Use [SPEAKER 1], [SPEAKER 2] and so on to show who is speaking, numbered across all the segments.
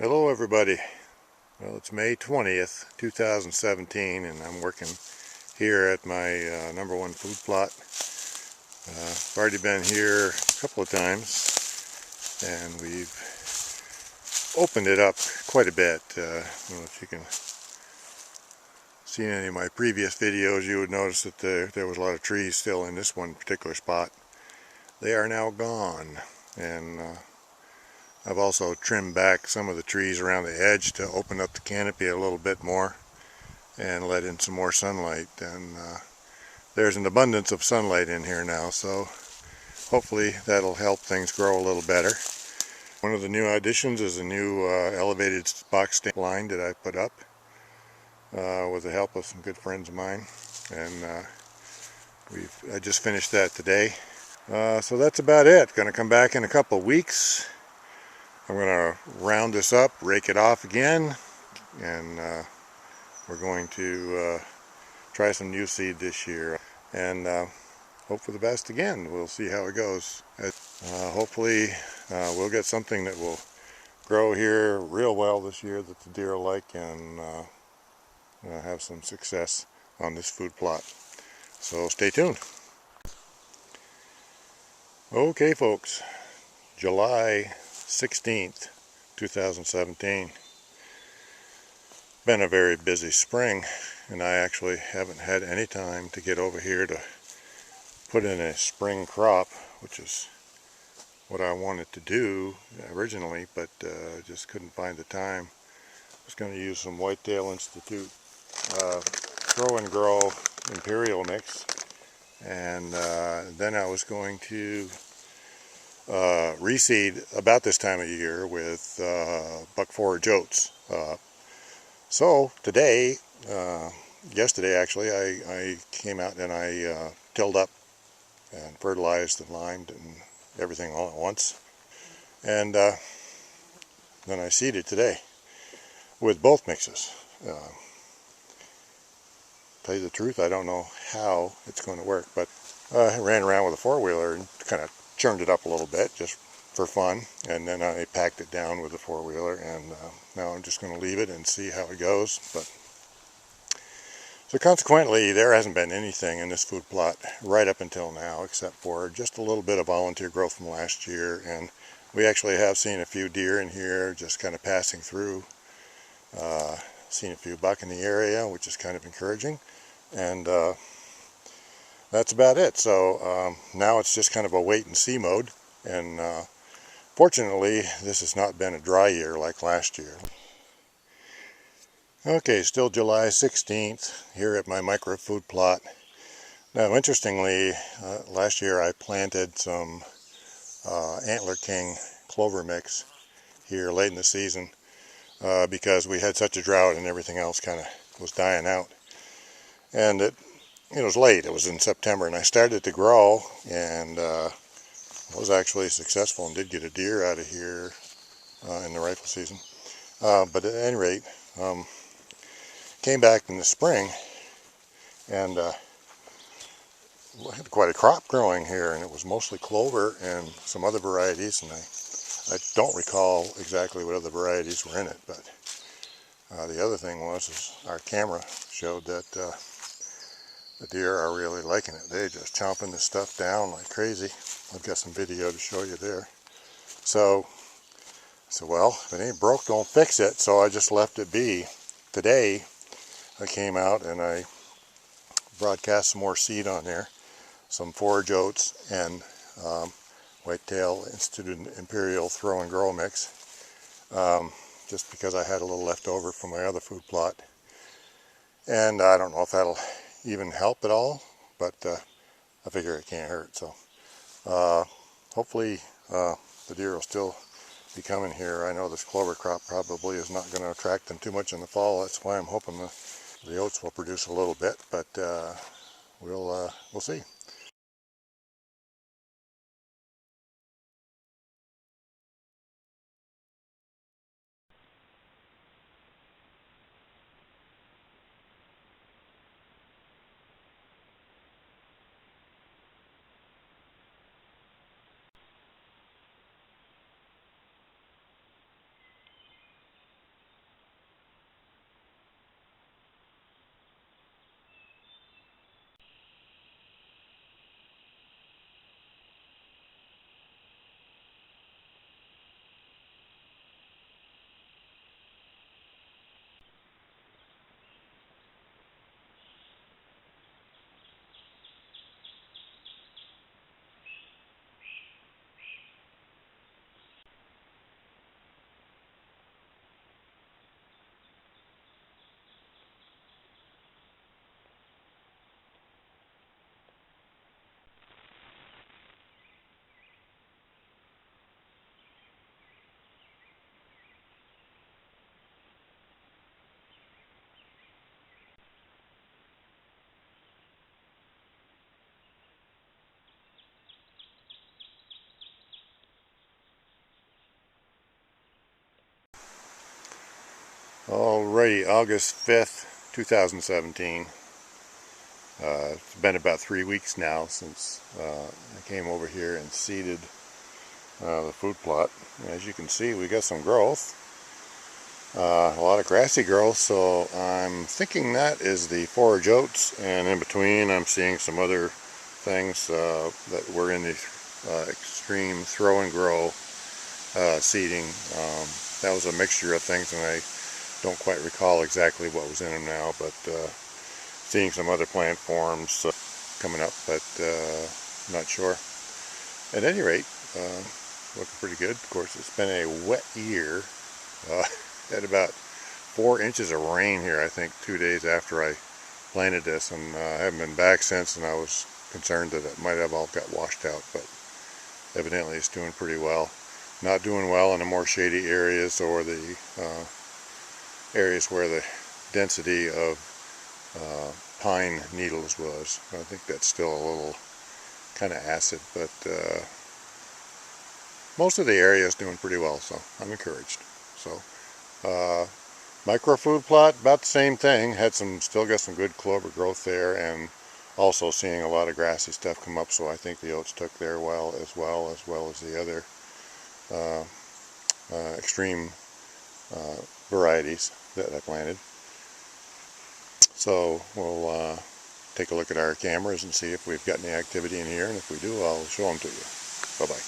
[SPEAKER 1] Hello everybody. Well, it's May 20th, 2017 and I'm working here at my number one food plot. I've already been here a couple of times and we've opened it up quite a bit. I don't know if you can see any of my previous videos, you would notice that there was a lot of trees still in this one particular spot. They are now gone, and I've also trimmed back some of the trees around the edge to open up the canopy a little bit more and let in some more sunlight. And there's an abundance of sunlight in here now, so hopefully that'll help things grow a little better. One of the new additions is a new elevated box stand line that I put up with the help of some good friends of mine, and I just finished that today. So that's about it. Going to come back in a couple of weeks. I'm going to round this up, rake it off again, and we're going to try some new seed this year and hope for the best again. We'll see how it goes. Hopefully we'll get something that will grow here real well this year that the deer will like, and have some success on this food plot. So stay tuned. Okay folks, July 16th, 2017. Been a very busy spring, and I actually haven't had any time to get over here to put in a spring crop, which is what I wanted to do originally, but just couldn't find the time. I was going to use some Whitetail Institute Throw and Grow Imperial mix, and then I was going to reseed about this time of year with buck forage oats. So today, yesterday actually, I came out and I tilled up and fertilized and limed and everything all at once, and then I seeded today with both mixes. Tell you the truth, I don't know how it's going to work, but I ran around with a four-wheeler and kind of churned it up a little bit just for fun, and then I packed it down with the four-wheeler, and now I'm just going to leave it and see how it goes. But so consequently, there hasn't been anything in this food plot right up until now, except for just a little bit of volunteer growth from last year, and we actually have seen a few deer in here just kind of passing through. Seen a few buck in the area, which is kind of encouraging, and that's about it. So now it's just kind of a wait and see mode, and fortunately this has not been a dry year like last year. Okay, still July 16th here at my micro food plot. Now interestingly, last year I planted some Antler King clover mix here late in the season because we had such a drought and everything else kind of was dying out. And it was late, it was in September, and I started to grow, and was actually successful and did get a deer out of here in the rifle season. But at any rate, came back in the spring and had quite a crop growing here, and it was mostly clover and some other varieties, and I don't recall exactly what other varieties were in it, but the other thing was our camera showed that the deer are really liking it. They're just chomping this stuff down like crazy. I've got some video to show you there. So well, if it ain't broke, don't fix it. So I just left it be. Today I came out and I broadcast some more seed on there, some forage oats and Whitetail Institute Imperial Throw and Grow mix, just because I had a little left over from my other food plot, and I don't know if that'll even help at all, but I figure it can't hurt. So hopefully the deer will still be coming here. I know this clover crop probably is not going to attract them too much in the fall. That's why I'm hoping the oats will produce a little bit, but we'll see. Alrighty, August 5th, 2017. It's been about 3 weeks now since I came over here and seeded the food plot. As you can see, we got some growth, a lot of grassy growth, so I'm thinking that is the forage oats, and in between I'm seeing some other things that were in the extreme throw and grow seeding. That was a mixture of things, and I don't quite recall exactly what was in them now, but seeing some other plant forms coming up, but not sure. At any rate, looking pretty good. Of course, it's been a wet year. Had about 4 inches of rain here, I think, 2 days after I planted this, and I haven't been back since, and I was concerned that it might have all got washed out, but evidently it's doing pretty well. Not doing well in the more shady areas, or the areas where the density of pine needles was. I think that's still a little kind of acid, but most of the area is doing pretty well, so I'm encouraged. So micro food plot, about the same thing. Still got some good clover growth there, and also seeing a lot of grassy stuff come up, so I think the oats took there well as the other extreme varieties that I planted. So we'll take a look at our cameras and see if we've got any activity in here, and if we do, I'll show them to you. Bye-bye.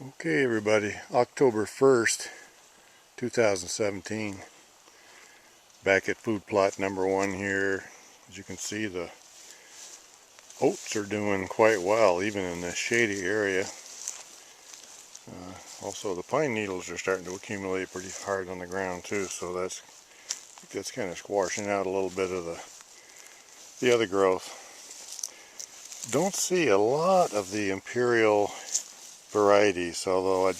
[SPEAKER 1] Okay, everybody, October 1st, 2017, back at food plot number 1 here. As you can see, the oats are doing quite well, even in this shady area. Also, the pine needles are starting to accumulate pretty hard on the ground too, so that's kind of squashing out a little bit of the other growth. Don't see a lot of the imperial varieties, although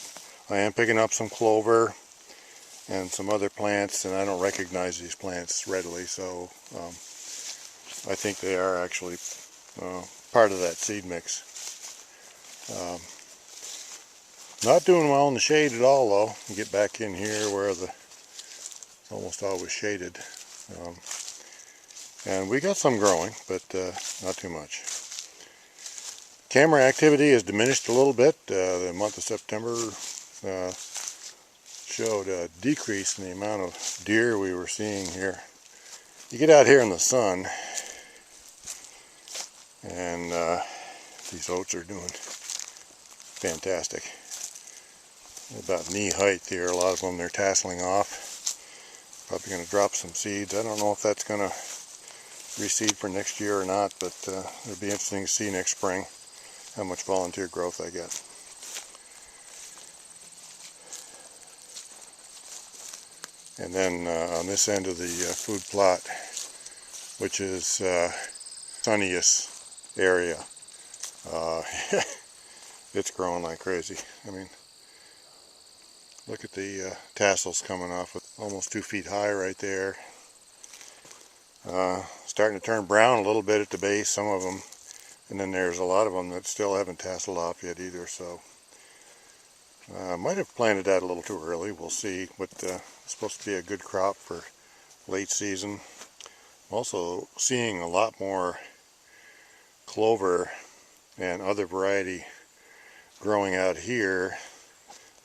[SPEAKER 1] I am picking up some clover and some other plants, and I don't recognize these plants readily, so I think they are actually part of that seed mix. Not doing well in the shade at all, though. You get back in here where it's almost always shaded, and we got some growing, but not too much. Camera activity has diminished a little bit. The month of September showed a decrease in the amount of deer we were seeing here. you get out here in the sun, and these oats are doing fantastic. They're about knee height here. A lot of them, they're tasseling off. Probably going to drop some seeds. I don't know if that's going to reseed for next year or not, but it'll be interesting to see next spring how much volunteer growth I get. And then on this end of the food plot, which is sunniest area, it's growing like crazy. I mean, look at the tassels coming off, with almost 2 feet high right there. Starting to turn brown a little bit at the base, some of them, and then there's a lot of them that still haven't tasseled off yet either. So might have planted that a little too early. We'll see. But it's supposed to be a good crop for late season. I'm also seeing a lot more clover and other variety growing out here.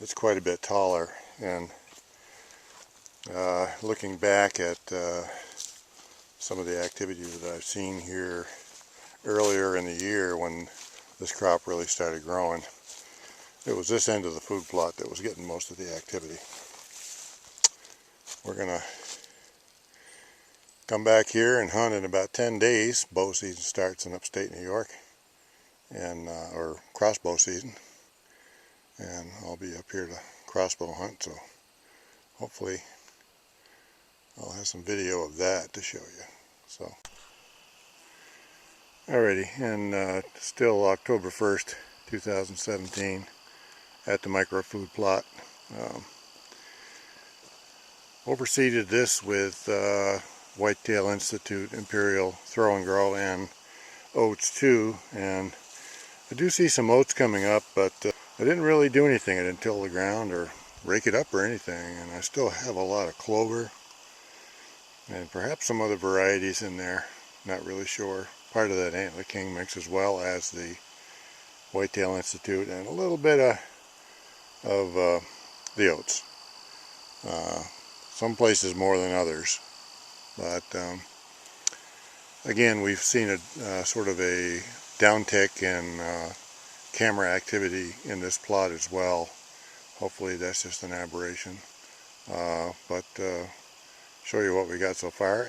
[SPEAKER 1] It's quite a bit taller, and looking back at some of the activity that I've seen here earlier in the year when this crop really started growing, it was this end of the food plot that was getting most of the activity. We're gonna come back here and hunt in about 10 days. Bow season starts in upstate New York, and or crossbow season, and I'll be up here to crossbow hunt, so hopefully I'll have some video of that to show you. So alrighty, and still October 1st 2017 at the micro food plot. Overseeded this with Whitetail Institute Imperial Throw and Grow and oats too, and I do see some oats coming up, but I didn't really do anything. I didn't till the ground or rake it up or anything, and I still have a lot of clover and perhaps some other varieties in there. Not really sure. Part of that Antler King mix, as well as the Whitetail Institute, and a little bit of the oats. Some places more than others, but again, we've seen a sort of a downtick in camera activity in this plot as well. Hopefully that's just an aberration, but show you what we got so far.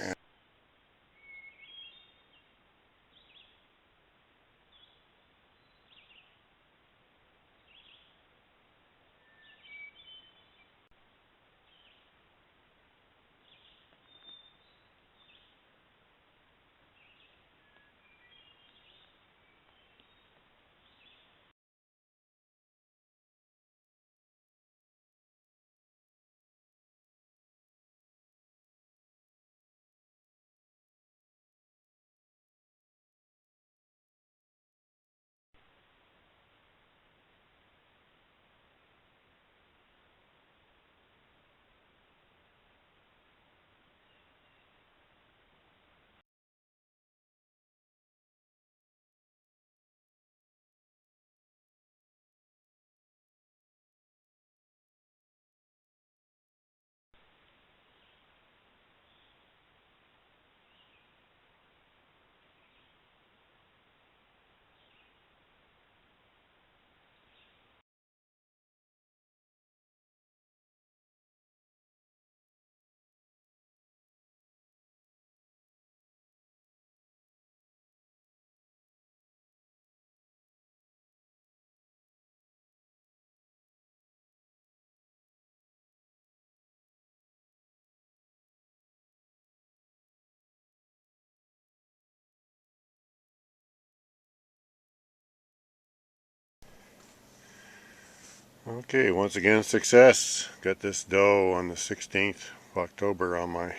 [SPEAKER 1] Okay, once again, success. Got this doe on the 16th of October on my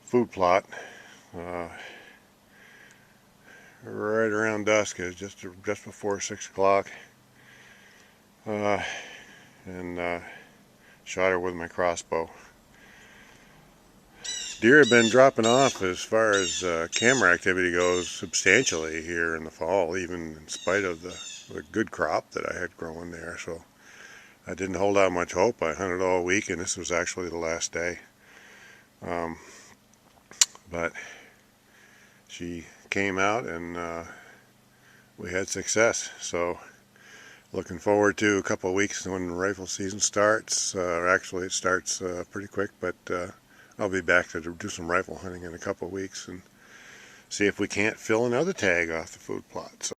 [SPEAKER 1] food plot. Right around dusk, it's just before 6 o'clock, and shot her with my crossbow. Deer have been dropping off as far as camera activity goes substantially here in the fall, even in spite of the good crop that I had growing there. So I didn't hold out much hope. I hunted all week, and this was actually the last day. but she came out and we had success. So looking forward to a couple of weeks when rifle season starts. Actually it starts pretty quick, but I'll be back to do some rifle hunting in a couple of weeks and see if we can't fill another tag off the food plot. So